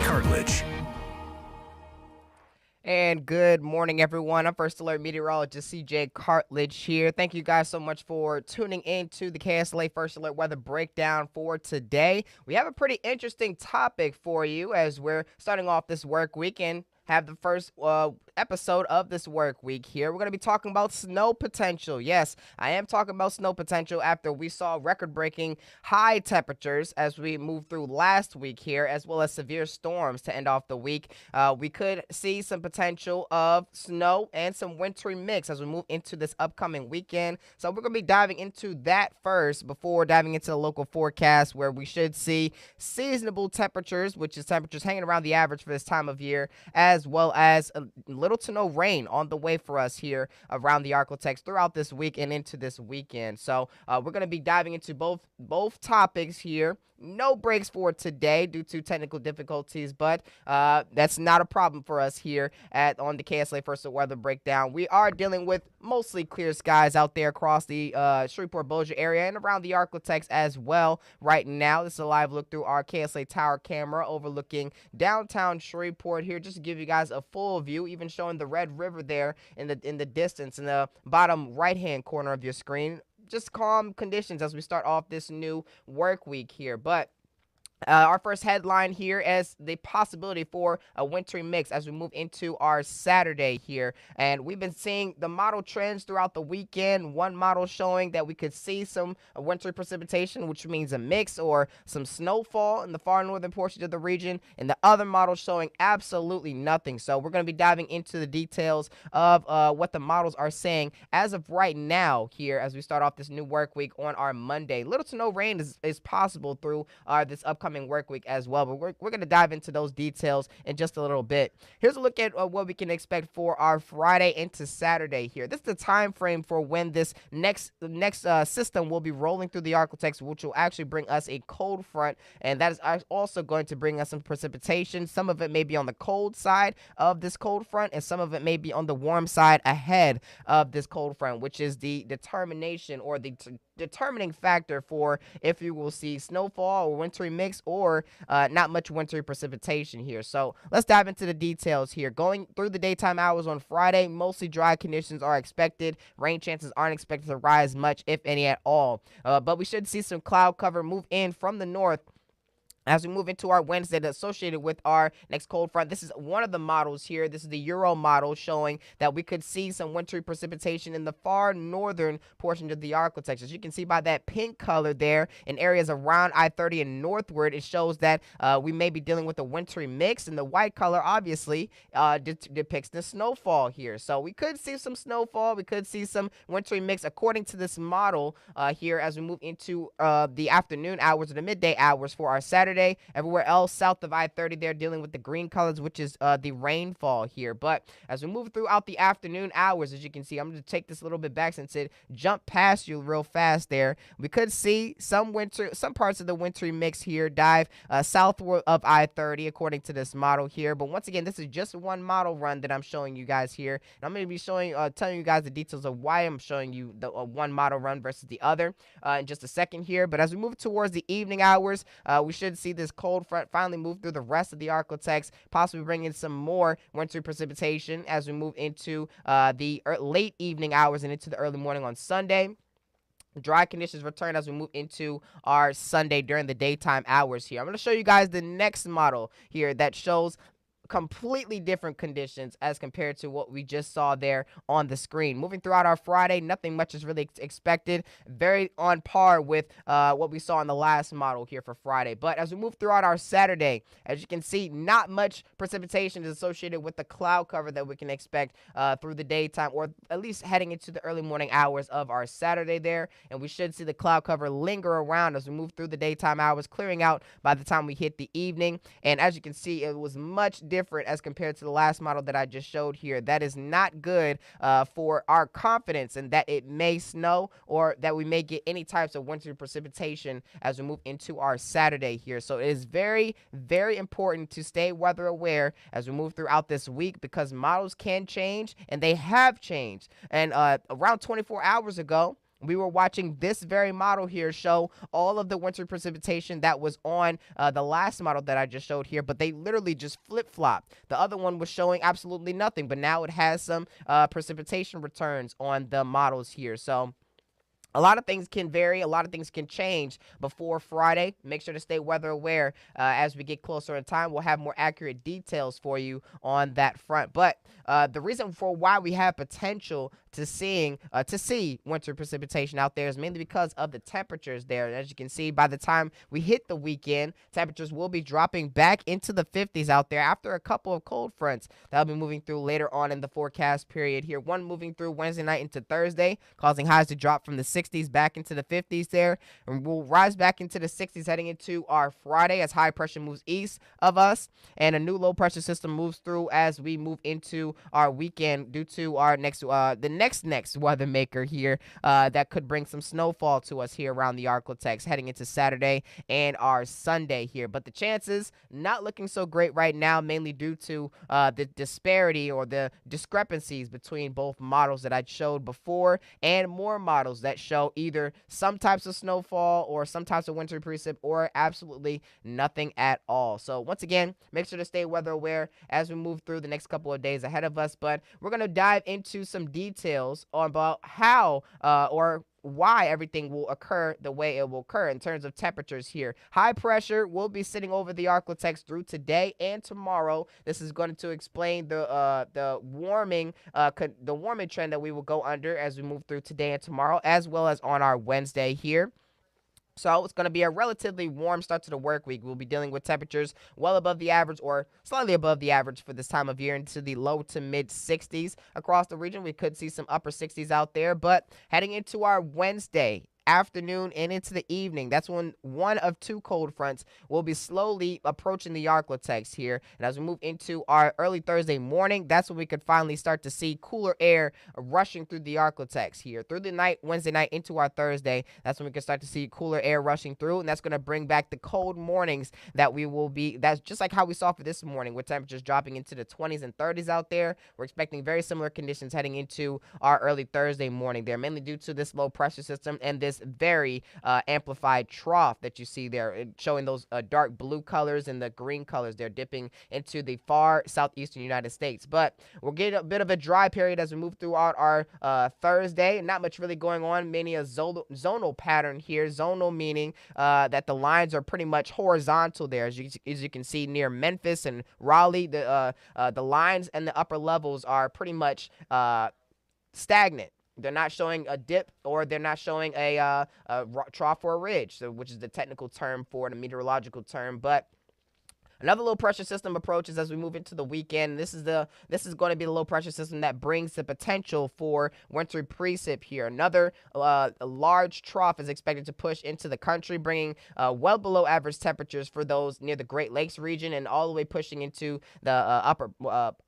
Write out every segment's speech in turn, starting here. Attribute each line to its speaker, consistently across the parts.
Speaker 1: Cartilage.
Speaker 2: And good morning, everyone. I'm First Alert Meteorologist CJ Cartledge here. Thank you guys so much for tuning in to the KSLA First Alert Weather Breakdown for today. We have a pretty interesting topic for you as we're starting off this work weekend. Have the first episode of this work week here. We're going to be talking about snow potential. Yes, I am talking about snow potential after we saw record-breaking high temperatures as we moved through last week here, as well as severe storms to end off the week. We could see some potential of snow and some wintry mix as we move into this upcoming weekend. So we're going to be diving into that first before diving into the local forecast, where we should see seasonable temperatures, which is temperatures hanging around the average for this time of year, as well as a little to no rain on the way for us here around the ArkLaTex throughout this week and into this weekend. So we're going to be diving into both topics here. No breaks for today due to technical difficulties, but that's not a problem for us here on the KSLA First Alert Weather Breakdown. We are dealing with mostly clear skies out there across the Shreveport-Bossier area and around the ArkLaTex as well right now. This is a live look through our KSLA tower camera overlooking downtown Shreveport here, just to give you guys a full view, even showing the Red River there in the distance in the bottom right-hand corner of your screen. Just calm conditions as we start off this new work week here. But our first headline here is the possibility for a wintry mix as we move into our Saturday here. And we've been seeing the model trends throughout the weekend. One model showing that we could see some wintry precipitation, which means a mix or some snowfall in the far northern portion of the region. And the other model showing absolutely nothing. So we're going to be diving into the details of what the models are saying as of right now here as we start off this new work week on our Monday. Little to no rain is possible through this upcoming work week as well, but we're going to dive into those details in just a little bit. Here's a look at what we can expect for our Friday into Saturday here. This is the time frame for when this next system will be rolling through the ArkLaTex, which will actually bring us a cold front, and that is also going to bring us some precipitation. Some of it may be on the cold side of this cold front, and some of it may be on the warm side ahead of this cold front, which is the determination or the determining factor for if you will see snowfall or wintry mix or not much wintry precipitation here. So let's dive into the details here. Going through the daytime hours on Friday, mostly dry conditions are expected. Rain chances aren't expected to rise much, if any at all. But we should see some cloud cover move in from the north as we move into our Wednesday associated with our next cold front. This is one of the models here. This is the Euro model showing that we could see some wintry precipitation in the far northern portion of the ArkLaTex. As you can see by that pink color there in areas around I-30 and northward, it shows that we may be dealing with a wintry mix, and the white color obviously depicts the snowfall here. So we could see some snowfall. We could see some wintry mix according to this model here as we move into the afternoon hours or the midday hours for our Saturday. Everywhere else south of I-30, they're dealing with the green colors, which is the rainfall here. But as we move throughout the afternoon hours, as you can see, I'm going to take this a little bit back since it jumped past you real fast there. We could see some parts of the wintry mix here dive southward of I-30 according to this model here. But once again, this is just one model run that I'm showing you guys here. And I'm going to be telling you guys the details of why I'm showing you the one model run versus the other in just a second here. But as we move towards the evening hours, we should see this cold front finally move through the rest of the ArkLaTex, possibly bringing some more wintry precipitation as we move into the late evening hours and into the early morning on Sunday. Dry conditions return as we move into our Sunday during the daytime hours here. I'm going to show you guys the next model here that shows completely different conditions as compared to what we just saw there on the screen. Moving throughout our Friday, nothing much is really expected. Very on par with what we saw in the last model here for Friday. But as we move throughout our Saturday, as you can see, not much precipitation is associated with the cloud cover that we can expect through the daytime, or at least heading into the early morning hours of our Saturday there. And we should see the cloud cover linger around as we move through the daytime hours, clearing out by the time we hit the evening. And as you can see, it was much different as compared to the last model that I just showed here. That is not good for our confidence in that it may snow or that we may get any types of winter precipitation as we move into our Saturday here. So it is very, very important to stay weather aware as we move throughout this week, because models can change, and they have changed. And around 24 hours ago, we were watching this very model here show all of the winter precipitation that was on the last model that I just showed here, but they literally just flip-flopped. The other one was showing absolutely nothing, but now it has some precipitation returns on the models here. So a lot of things can vary. A lot of things can change before Friday. Make sure to stay weather aware as we get closer in time. We'll have more accurate details for you on that front. But the reason for why we have potential to see winter precipitation out there is mainly because of the temperatures there. And as you can see, by the time we hit the weekend, temperatures will be dropping back into the 50s out there after a couple of cold fronts that'll be moving through later on in the forecast period here. One moving through Wednesday night into Thursday, causing highs to drop from the 60s back into the 50s there, and we'll rise back into the 60s heading into our Friday as high pressure moves east of us and a new low pressure system moves through as we move into our weekend due to our next weather maker here that could bring some snowfall to us here around the ArkLaTex heading into Saturday and our Sunday here. But the chances not looking so great right now, mainly due to the disparity or the discrepancies between both models that I showed before and more models that show either some types of snowfall or some types of winter precip or absolutely nothing at all. So once again, make sure to stay weather aware as we move through the next couple of days ahead of us. But we're going to dive into some details about how or why everything will occur the way it will occur in terms of temperatures here. High pressure will be sitting over the ArkLaTex through today and tomorrow. This is going to explain the warming trend that we will go under as we move through today and tomorrow, as well as on our Wednesday here. So it's going to be a relatively warm start to the work week. We'll be dealing with temperatures well above the average or slightly above the average for this time of year into the low to mid 60s across the region. We could see some upper 60s out there, but heading into our Wednesday afternoon and into the evening, that's when one of two cold fronts will be slowly approaching the ArkLaTex here. And as we move into our early Thursday morning, that's when we could finally start to see cooler air rushing through the ArkLaTex here. Through the night, Wednesday night into our Thursday, that's when we can start to see cooler air rushing through, and that's going to bring back the cold mornings that we will be, that's just like how we saw for this morning with temperatures dropping into the 20s and 30s out there. We're expecting very similar conditions heading into our early Thursday morning there, mainly due to this low pressure system and this very amplified trough that you see there, showing those dark blue colors and the green colors. They're dipping into the far southeastern United States. But we'll get a bit of a dry period as we move throughout our Thursday. Not much really going on, mainly a zonal pattern here. Zonal meaning that the lines are pretty much horizontal there. As you can see near Memphis and Raleigh, the lines and the upper levels are pretty much stagnant. They're not showing a dip or they're not showing a trough or a ridge, so, which is the technical term for the meteorological term. But another low pressure system approaches as we move into the weekend. This is going to be the low pressure system that brings the potential for winter precip here. Another large trough is expected to push into the country, bringing well below average temperatures for those near the Great Lakes region and all the way pushing into the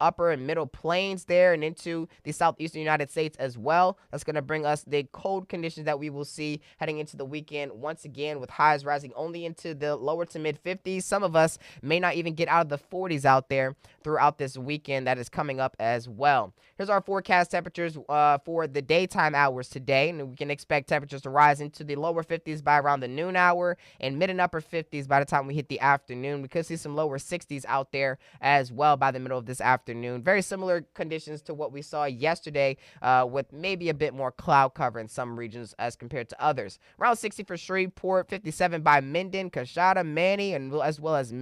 Speaker 2: upper and middle plains there and into the southeastern United States as well. That's going to bring us the cold conditions that we will see heading into the weekend once again, with highs rising only into the lower to mid 50s. Some of us may not even get out of the 40s out there throughout this weekend that is coming up as well. Here's our forecast temperatures for the daytime hours today, and we can expect temperatures to rise into the lower 50s by around the noon hour and mid and upper 50s by the time we hit the afternoon. We could see some lower 60s out there as well by the middle of this afternoon. Very similar conditions to what we saw yesterday, with maybe a bit more cloud cover in some regions as compared to others. Around 60 for Shreveport, 57 by Minden, Coshada, Manny, and as well as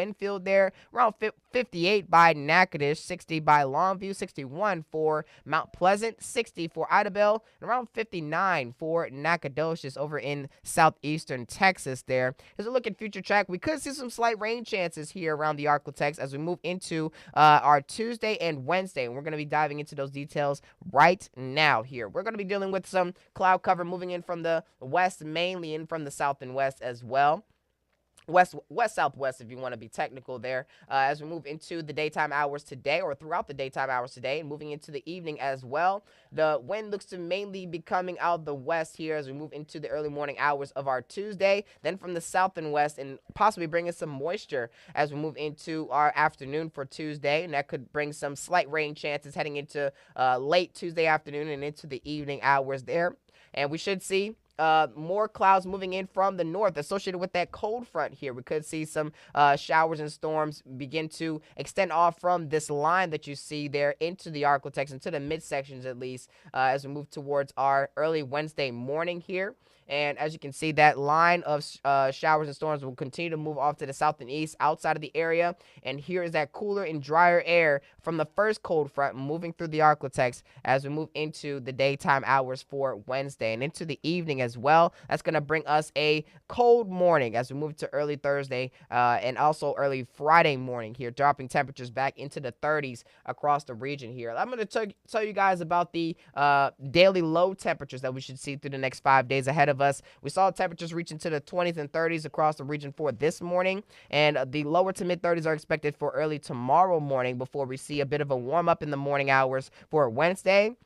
Speaker 2: Winfield there. Around 58 by Natchitoches, 60 by Longview, 61 for Mount Pleasant, 60 for Idabel, and around 59 for Nacogdoches over in southeastern Texas there. As we look at future track, we could see some slight rain chances here around the ArkLaTex as we move into our Tuesday and Wednesday, and we're going to be diving into those details right now here. We're going to be dealing with some cloud cover moving in from the west, mainly in from the south and west as well. West southwest if you want to be technical there, as we move into the daytime hours today, or throughout the daytime hours today, and moving into the evening as well. The wind looks to mainly be coming out of the west here as we move into the early morning hours of our Tuesday, then from the south and west, and possibly bringing some moisture as we move into our afternoon for Tuesday, and that could bring some slight rain chances heading into late Tuesday afternoon and into the evening hours there. And we should see more clouds moving in from the north associated with that cold front here. We could see some showers and storms begin to extend off from this line that you see there into the ArkLaTex, into the midsections at least, as we move towards our early Wednesday morning here. And as you can see, that line of showers and storms will continue to move off to the south and east outside of the area. And here is that cooler and drier air from the first cold front moving through the ArkLaTex as we move into the daytime hours for Wednesday and into the evening as well. That's going to bring us a cold morning as we move to early Thursday and also early Friday morning here, dropping temperatures back into the 30s across the region here. I'm going to tell you guys about the daily low temperatures that we should see through the next 5 days ahead of us. We saw temperatures reach into the 20s and 30s across the region for this morning, and the lower to mid 30s are expected for early tomorrow morning before we see a bit of a warm up in the morning hours for Wednesday.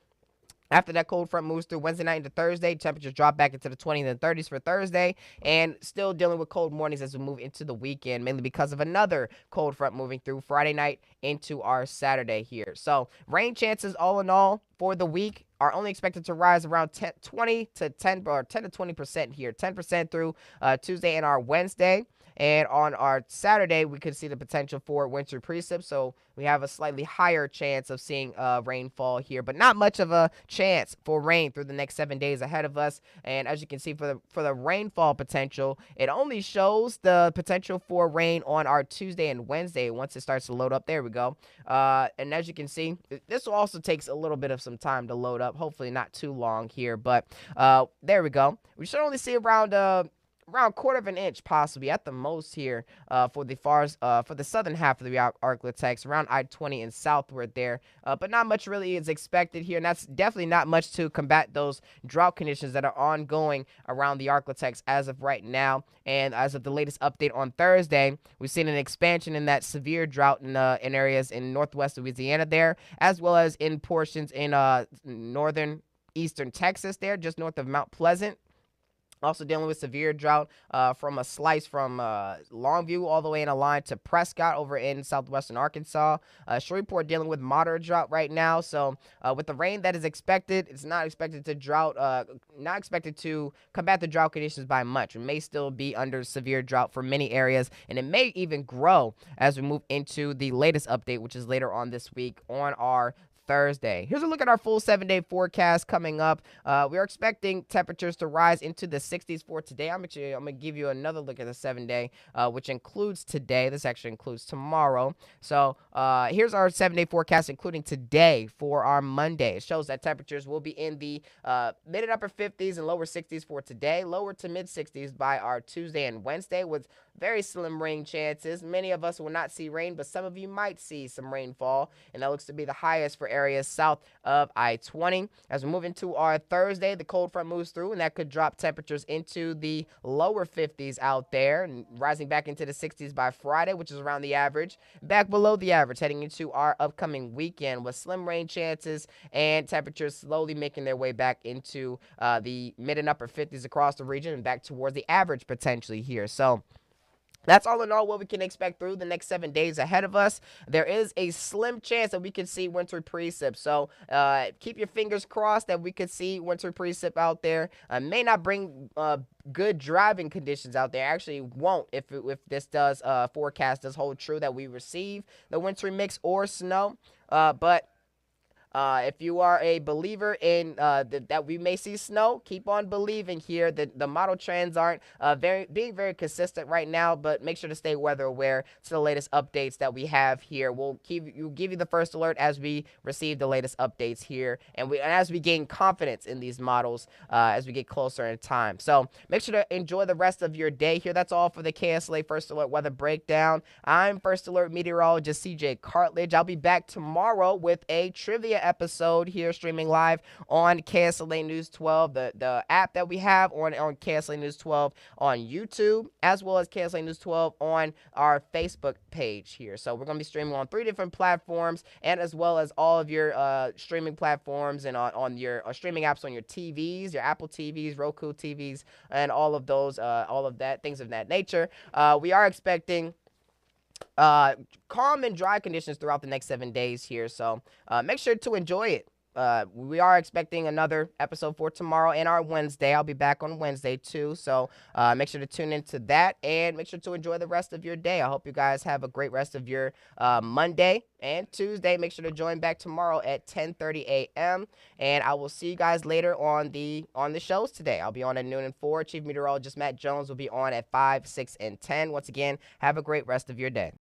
Speaker 2: After that cold front moves through Wednesday night into Thursday, temperatures drop back into the 20s and 30s for Thursday, and still dealing with cold mornings as we move into the weekend, mainly because of another cold front moving through Friday night into our Saturday here. So rain chances all in all for the week are only expected to rise around 20 to 10 or 10 to 20% here, 10% through Tuesday and our Wednesday. And on our Saturday, we could see the potential for wintry precip. So we have a slightly higher chance of seeing rainfall here, but not much of a chance for rain through the next 7 days ahead of us. And as you can see, for the rainfall potential, it only shows the potential for rain on our Tuesday and Wednesday once it starts to load up. There we go. And as you can see, this also takes a little bit of some time to load up. Hopefully not too long here, but there we go. We should only see around quarter of an inch possibly at the most here for the southern half of the ArkLaTex, around I-20 and southward there, but not much really is expected here, and that's definitely not much to combat those drought conditions that are ongoing around the ArkLaTex as of right now. And as of the latest update on Thursday, we've seen an expansion in that severe drought in areas in northwest Louisiana there, as well as in portions in northern eastern Texas there, just north of Mount Pleasant. Also dealing with severe drought from a slice from Longview all the way in a line to Prescott over in southwestern Arkansas. Shreveport dealing with moderate drought right now. So with the rain that is expected, it's not expected to combat the drought conditions by much. It may still be under severe drought for many areas, and it may even grow as we move into the latest update, which is later on this week on our Thursday. Here's a look at our full 7-day forecast coming up. We are expecting temperatures to rise into the 60s for today. I'm going to give you another look at the 7-day, which includes today. This actually includes tomorrow. So here's our 7-day forecast, including today for our Monday. It shows that temperatures will be in the mid and upper 50s and lower 60s for today, lower to mid 60s by our Tuesday and Wednesday, with very slim rain chances. Many of us will not see rain, but some of you might see some rainfall, and that looks to be the highest for areas south of I-20. As we move into our Thursday, the cold front moves through, and that could drop temperatures into the lower 50s out there, and rising back into the 60s by Friday, which is around the average, back below the average heading into our upcoming weekend, with slim rain chances and temperatures slowly making their way back into the mid and upper 50s across the region and back towards the average potentially here. So that's all in all what we can expect through the next 7 days ahead of us. There is a slim chance that we could see wintry precip. So keep your fingers crossed that we could see wintry precip out there. May not bring good driving conditions out there. Actually won't if this does forecast does hold true that we receive the wintry mix or snow. But if you are a believer in that we may see snow, keep on believing here. The model trends aren't being very consistent right now, but make sure to stay weather aware to the latest updates that we have here. We'll give you the first alert as we receive the latest updates here, and as we gain confidence in these models as we get closer in time. So make sure to enjoy the rest of your day here. That's all for the KSLA First Alert Weather Breakdown. I'm First Alert Meteorologist CJ Cartledge. I'll be back tomorrow with a trivia episode here, streaming live on KSLA News 12, the app that we have on KSLA News 12 on YouTube, as well as KSLA News 12 on our Facebook page here. So we're going to be streaming on 3 different platforms, and as well as all of your streaming platforms and on your streaming apps on your TVs, your Apple TVs, Roku TVs, and all of those, all of that, things of that nature. We are expecting calm and dry conditions throughout the next 7 days here, so make sure to enjoy it. we are expecting another episode for tomorrow and our Wednesday. I'll be back on Wednesday too. So make sure to tune into that and make sure to enjoy the rest of your day. I hope you guys have a great rest of your Monday and Tuesday. Make sure to join back tomorrow at 10:30 a.m. And I will see you guys later on the shows today. I'll be on at noon and 4. Chief Meteorologist Matt Jones will be on at 5, 6, and 10. Once again, have a great rest of your day.